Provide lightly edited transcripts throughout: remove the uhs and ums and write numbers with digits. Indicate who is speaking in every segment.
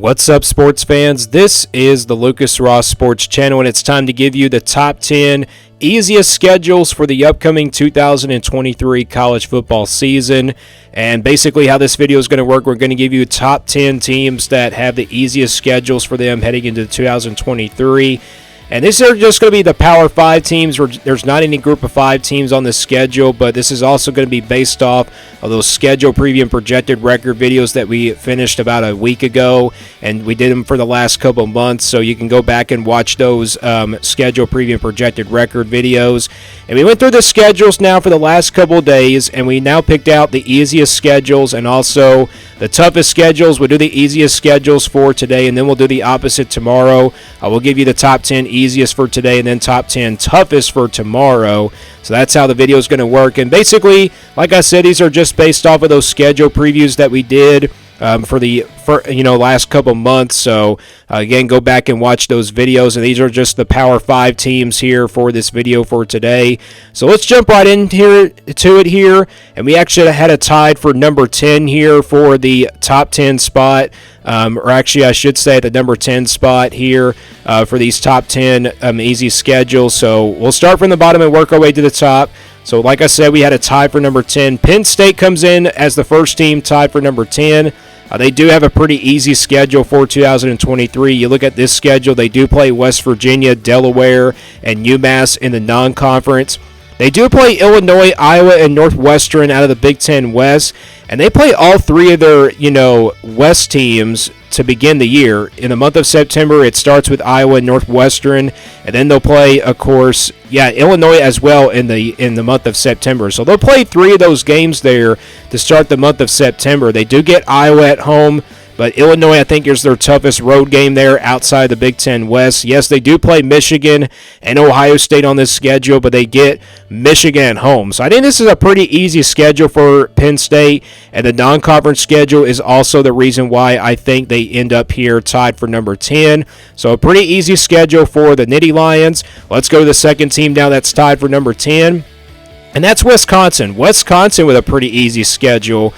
Speaker 1: What's up, sports fans? This is the Lucas Ross Sports Channel, and it's time to give you the top 10 easiest schedules for the upcoming 2023 college football season. And basically how this video is going to work, we're going to give you top 10 teams that have the easiest schedules for them heading into 2023. And these are just going to be the Power 5 teams. There's not any group of 5 teams on the schedule, but this is also going to be based off of those schedule preview and projected record videos that we finished about a week ago, and we did them for the last couple of months, so you can go back and watch those schedule preview and projected record videos. And we went through the schedules now for the last couple of days, and we now picked out the easiest schedules and also the toughest schedules. We'll do the easiest schedules for today, and then we'll do the opposite tomorrow. We'll give you the top 10 easiest for today and then top 10 toughest for tomorrow. So that's how the video is going to work. And basically, like I said, these are just based off of those schedule previews that we did for the last couple months. So again, go back and watch those videos, and these are just the Power 5 teams here for this video for today. So let's jump right into it here, and we actually had a tied for number 10 here for the top 10 spot, or actually I should say the number 10 spot here for these top 10 easy schedules. So we'll start from the bottom and work our way to the top. So like I said, we had a tie for number 10. Penn State comes in as the first team tied for number 10. They do have a pretty easy schedule for 2023. You look at this schedule, they do play West Virginia, Delaware, and UMass in the non-conference. They do play Illinois, Iowa, and Northwestern out of the Big Ten West, and they play all three of their, West teams to begin the year. In the month of September, it starts with Iowa and Northwestern, and then they'll play, of course, Illinois as well in the month of September. So they'll play three of those games there to start the month of September. They do get Iowa at home, but Illinois, I think, is their toughest road game there outside the Big Ten West. Yes, they do play Michigan and Ohio State on this schedule, but they get Michigan at home. So I think this is a pretty easy schedule for Penn State, and the non-conference schedule is also the reason why I think they end up here tied for number 10. So a pretty easy schedule for the Nittany Lions. Let's go to the second team now that's tied for number 10. And that's Wisconsin. Wisconsin with a pretty easy schedule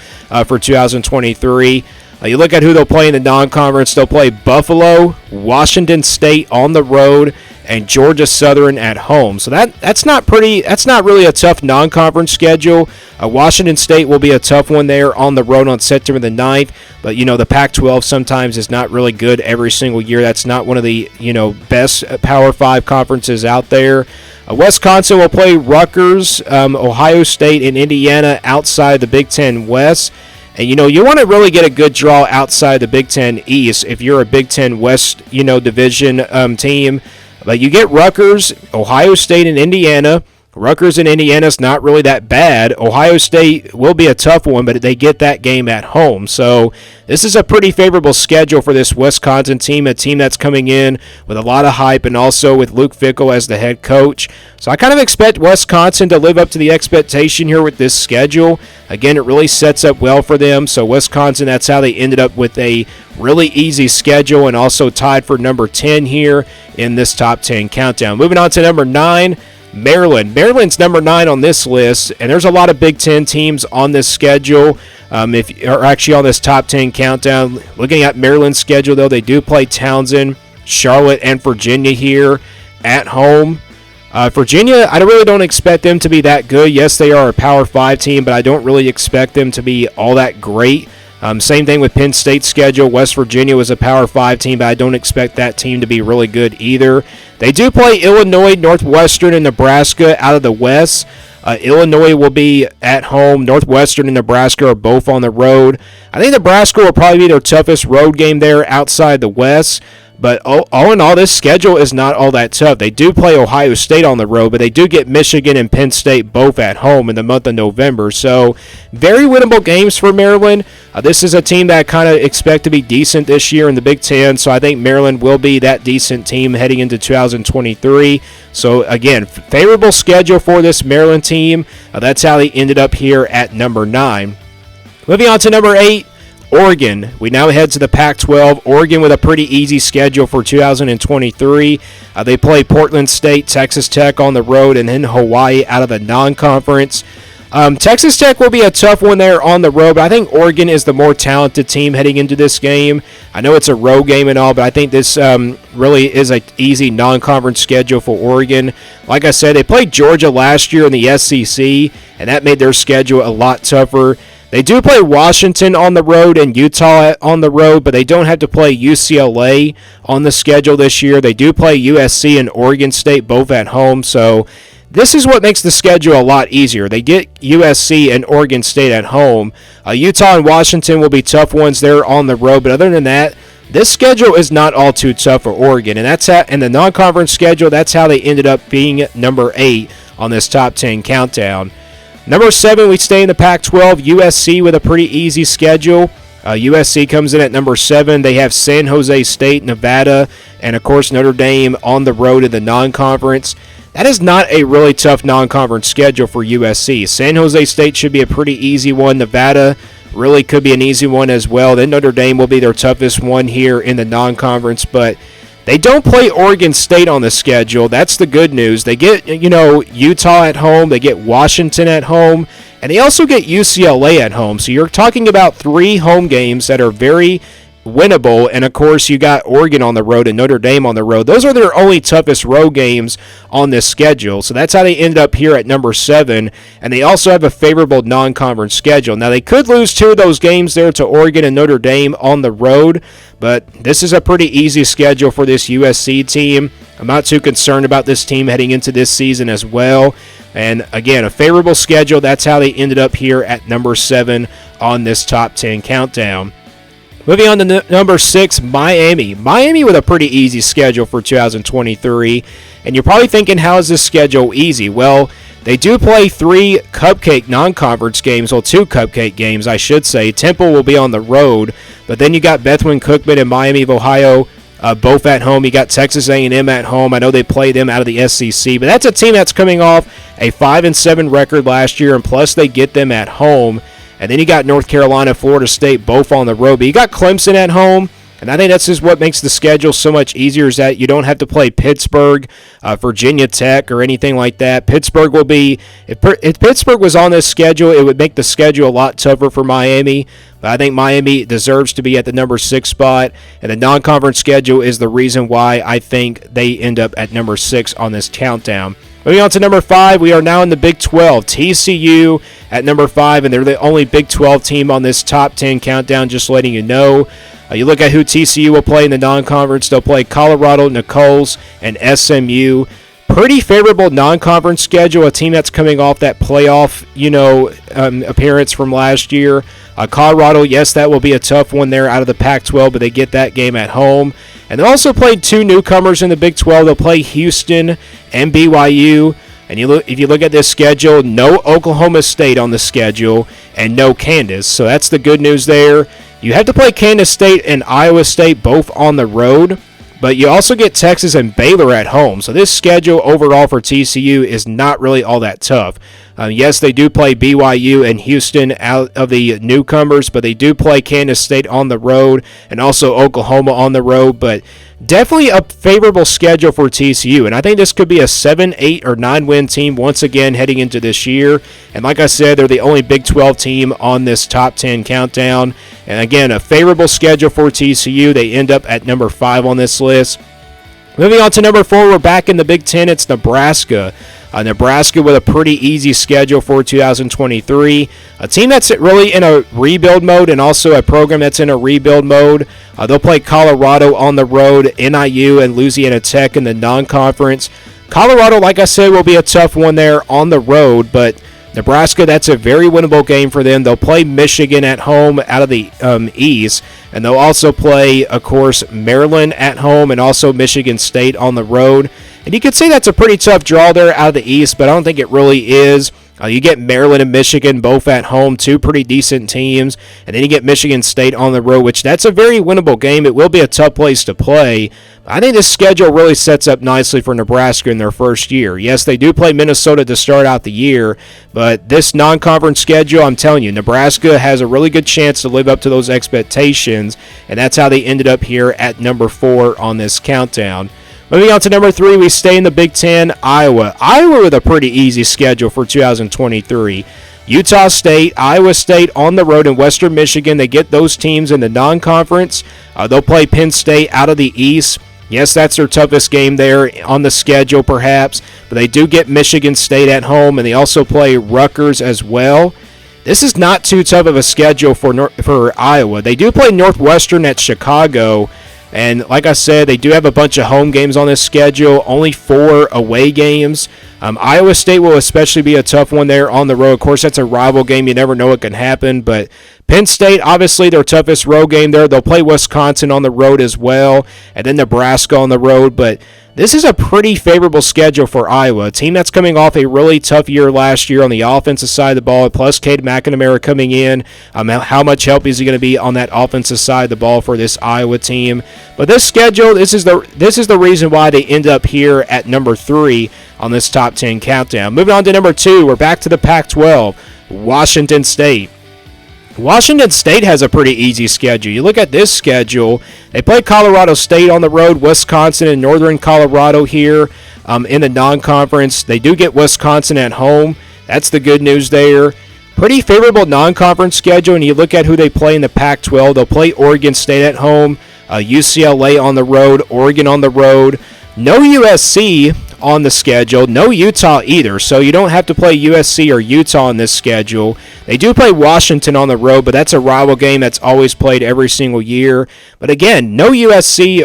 Speaker 1: for 2023. You look at who they'll play in the non-conference. They'll play Buffalo, Washington State on the road, and Georgia Southern at home. So that's not really a tough non-conference schedule. Washington State will be a tough one there on the road on September the 9th. But, the Pac-12 sometimes is not really good every single year. That's not one of the, best Power 5 conferences out there. Wisconsin will play Rutgers, Ohio State, and Indiana outside the Big Ten West. And, you want to really get a good draw outside the Big Ten East if you're a Big Ten West, division team. But you get Rutgers, Ohio State, and Indiana. Rutgers and Indiana's not really that bad. Ohio State will be a tough one, but they get that game at home. So this is a pretty favorable schedule for this Wisconsin team, a team that's coming in with a lot of hype and also with Luke Fickell as the head coach. So I kind of expect Wisconsin to live up to the expectation here with this schedule. Again, it really sets up well for them. So Wisconsin, that's how they ended up with a really easy schedule and also tied for number 10 here in this top 10 countdown. Moving on to number 9. Maryland. Maryland's number 9 on this list, and there's a lot of Big Ten teams on this schedule, on this top 10 countdown. Looking at Maryland's schedule, though, they do play Townsend, Charlotte, and Virginia here at home. Virginia, I really don't expect them to be that good. Yes, they are a Power 5 team, but I don't really expect them to be all that great. Same thing with Penn State's schedule. West Virginia was a Power 5 team, but I don't expect that team to be really good either. They do play Illinois, Northwestern, and Nebraska out of the West. Illinois will be at home. Northwestern and Nebraska are both on the road. I think Nebraska will probably be their toughest road game there outside the West. But all in all, this schedule is not all that tough. They do play Ohio State on the road, but they do get Michigan and Penn State both at home in the month of November. So very winnable games for Maryland. This is a team that I kind of expect to be decent this year in the Big Ten. So I think Maryland will be that decent team heading into 2023. So again, favorable schedule for this Maryland team. That's how they ended up here at number 9. Moving on to number 8. Oregon. We now head to the Pac-12. Oregon with a pretty easy schedule for 2023. They play Portland State, Texas Tech on the road, and then Hawaii out of the non-conference. Texas Tech will be a tough one there on the road, but I think Oregon is the more talented team heading into this game. I know it's a road game and all, but I think this really is an easy non-conference schedule for Oregon. Like I said, they played Georgia last year in the SEC, and that made their schedule a lot tougher. They do play Washington on the road and Utah on the road, but they don't have to play UCLA on the schedule this year. They do play USC and Oregon State both at home, so this is what makes the schedule a lot easier. They get USC and Oregon State at home. Utah and Washington will be tough ones there on the road, but other than that, this schedule is not all too tough for Oregon, and that's in the non-conference schedule. That's how they ended up being number 8 on this top 10 countdown. Number 7, we stay in the Pac-12. USC with a pretty easy schedule. USC comes in at number 7. They have San Jose State, Nevada, and of course Notre Dame on the road in the non-conference. That is not a really tough non-conference schedule for USC. San Jose State should be a pretty easy one. Nevada really could be an easy one as well. Then Notre Dame will be their toughest one here in the non-conference, but they don't play Oregon State on the schedule. That's the good news. They get, Utah at home, they get Washington at home, and they also get UCLA at home. So you're talking about 3 home games that are very winnable, and of course you got Oregon on the road and Notre Dame on the road. Those are their only toughest road games on this schedule, so that's how they ended up here at number 7, and they also have a favorable non-conference schedule. Now they could lose 2 of those games there to Oregon and Notre Dame on the road, but this is a pretty easy schedule for this USC team. I'm not too concerned about this team heading into this season as well, and again, a favorable schedule. That's how they ended up here at number 7 on this top 10 countdown. Moving on to number 6, Miami. Miami with a pretty easy schedule for 2023. And you're probably thinking, how is this schedule easy? Well, they do play 3 cupcake non-conference games, 2 cupcake games, I should say. Temple will be on the road, but then you got Bethune Cookman and Miami of Ohio both at home. You got Texas A&M at home. I know they play them out of the SEC, but that's a team that's coming off a 5-7 record last year, and plus they get them at home. And then you got North Carolina, Florida State, both on the road. But you got Clemson at home, and I think that's just what makes the schedule so much easier, is that you don't have to play Pittsburgh, Virginia Tech, or anything like that. Pittsburgh will be, if Pittsburgh was on this schedule, it would make the schedule a lot tougher for Miami. But I think Miami deserves to be at the number 6 spot, and the non-conference schedule is the reason why I think they end up at number 6 on this countdown. Moving on to number 5, we are now in the Big 12. TCU at number 5, and they're the only Big 12 team on this top 10 countdown, just letting you know. You look at who TCU will play in the non-conference. They'll play Colorado, Nichols, and SMU. Pretty favorable non-conference schedule, a team that's coming off that playoff, appearance from last year. Colorado, yes, that will be a tough one there out of the Pac-12, but they get that game at home. And they also played 2 newcomers in the Big 12. They'll play Houston and BYU. And if you look at this schedule, no Oklahoma State on the schedule and no Kansas. So that's the good news there. You have to play Kansas State and Iowa State both on the road, but you also get Texas and Baylor at home. So this schedule overall for TCU is not really all that tough. Yes, they do play BYU and Houston out of the newcomers, but they do play Kansas State on the road and also Oklahoma on the road. But definitely a favorable schedule for TCU, and I think this could be a 7, 8, or 9-win team once again heading into this year. And like I said, they're the only Big 12 team on this top 10 countdown. And again, a favorable schedule for TCU. They end up at number 5 on this list. Moving on to number 4, we're back in the Big 10. It's Nebraska. Nebraska with a pretty easy schedule for 2023. A team that's really in a rebuild mode, and also a program that's in a rebuild mode. They'll play Colorado on the road, NIU and Louisiana Tech in the non-conference. Colorado, like I said, will be a tough one there on the road, but Nebraska, that's a very winnable game for them. They'll play Michigan at home out of the East, and they'll also play, of course, Maryland at home and also Michigan State on the road. And you could say that's a pretty tough draw there out of the East, but I don't think it really is. You get Maryland and Michigan both at home, 2 pretty decent teams, and then you get Michigan State on the road, which that's a very winnable game. It will be a tough place to play. I think this schedule really sets up nicely for Nebraska in their first year. Yes, they do play Minnesota to start out the year, but this non-conference schedule, I'm telling you, Nebraska has a really good chance to live up to those expectations, and that's how they ended up here at number 4 on this countdown. Moving on to number 3, we stay in the Big 10, Iowa. Iowa with a pretty easy schedule for 2023. Utah State, Iowa State on the road in Western Michigan. They get those teams in the non-conference. They'll play Penn State out of the East. Yes, that's their toughest game there on the schedule perhaps, but they do get Michigan State at home, and they also play Rutgers as well. This is not too tough of a schedule for Iowa. They do play Northwestern at Chicago, and like I said, they do have a bunch of home games on this schedule, only 4 away games. Iowa State will especially be a tough one there on the road. Of course, that's a rival game. You never know what can happen, but Penn State, obviously their toughest road game there. They'll play Wisconsin on the road as well, and then Nebraska on the road, but this is a pretty favorable schedule for Iowa, a team that's coming off a really tough year last year on the offensive side of the ball, plus Cade McNamara coming in. How much help is he going to be on that offensive side of the ball for this Iowa team? But this schedule, this is the reason why they end up here at number 3 on this top 10 countdown. Moving on to number 2, we're back to the Pac-12, Washington State. Washington State has a pretty easy schedule. You look at this schedule, they play Colorado State on the road, Wisconsin and Northern Colorado here in the non-conference. They do get Wisconsin at home. That's the good news there. Pretty favorable non-conference schedule, and you look at who they play in the Pac-12. They'll play Oregon State at home, UCLA on the road, Oregon on the road. No USC on the schedule, no Utah either, so you don't have to play USC or Utah on this schedule. They do play Washington on the road, but that's a rival game that's always played every single year. But again, no USC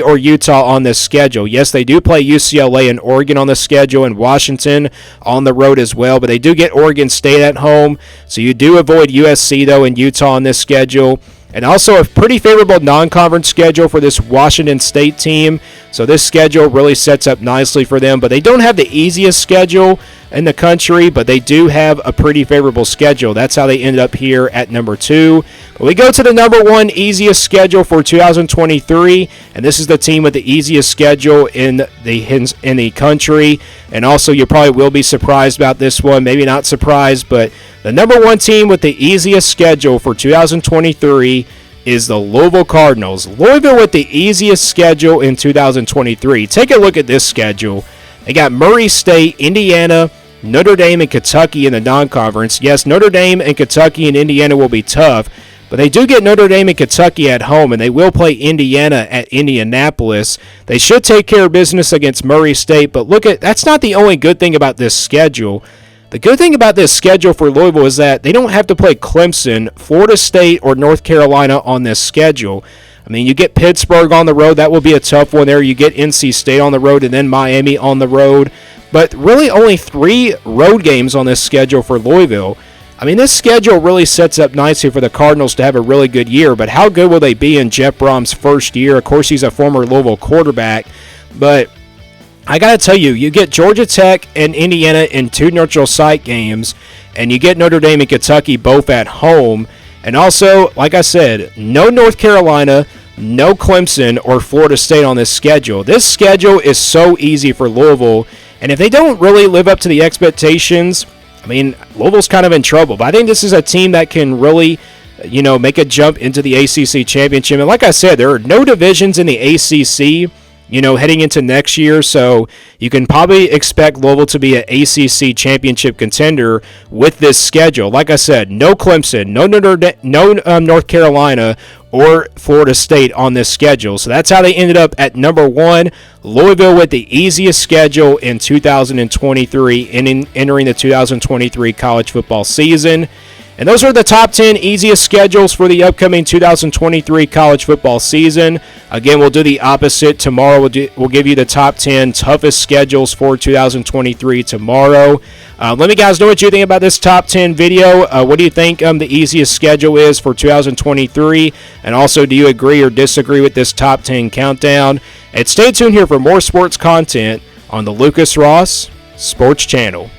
Speaker 1: or Utah on this schedule. Yes, they do play UCLA and Oregon on the schedule, and Washington on the road as well, but they do get Oregon State at home, so you do avoid USC though and Utah on this schedule. And also a pretty favorable non-conference schedule for this Washington State team. So this schedule really sets up nicely for them. But they don't have the easiest schedule in the country, but they do have a pretty favorable schedule. That's how they ended up here at number 2. But we go to the number 1 easiest schedule for 2023, and this is the team with the easiest schedule in the country. And also, you probably will be surprised about this one. Maybe not surprised, but the number 1 team with the easiest schedule for 2023 is the Louisville Cardinals. Louisville with the easiest schedule in 2023. Take a look at this schedule. They got Murray State, Indiana, Notre Dame, and Kentucky in the non-conference. Yes, Notre Dame and Kentucky and Indiana will be tough, but they do get Notre Dame and Kentucky at home, and they will play Indiana at Indianapolis. They should take care of business against Murray State, but that's not the only good thing about this schedule. The good thing about this schedule for Louisville is that they don't have to play Clemson, Florida State, or North Carolina on this schedule. I mean, you get Pittsburgh on the road. That will be a tough one there. You get NC State on the road and then Miami on the road. But really only 3 road games on this schedule for Louisville. I mean, this schedule really sets up nicely for the Cardinals to have a really good year. But how good will they be in Jeff Brom's first year? Of course, he's a former Louisville quarterback. But I got to tell you, you get Georgia Tech and Indiana in 2 neutral site games, and you get Notre Dame and Kentucky both at home. And also, like I said, no North Carolina, no Clemson or Florida State on this schedule. This schedule is so easy for Louisville, and if they don't really live up to the expectations, I mean, Louisville's kind of in trouble. But I think this is a team that can really, make a jump into the ACC championship. And like I said, there are no divisions in the ACC, heading into next year, so you can probably expect Louisville to be an ACC championship contender with this schedule. Like I said, no Clemson, no North Carolina or Florida State on this schedule. So that's how they ended up at number 1. Louisville with the easiest schedule in 2023, entering the 2023 college football season. And those are the top 10 easiest schedules for the upcoming 2023 college football season. Again, we'll do the opposite. Tomorrow we'll give you the top 10 toughest schedules for 2023 tomorrow. Let me guys know what you think about this top 10 video. What do you think the easiest schedule is for 2023? And also, do you agree or disagree with this top 10 countdown? And stay tuned here for more sports content on the Lucas Ross Sports Channel.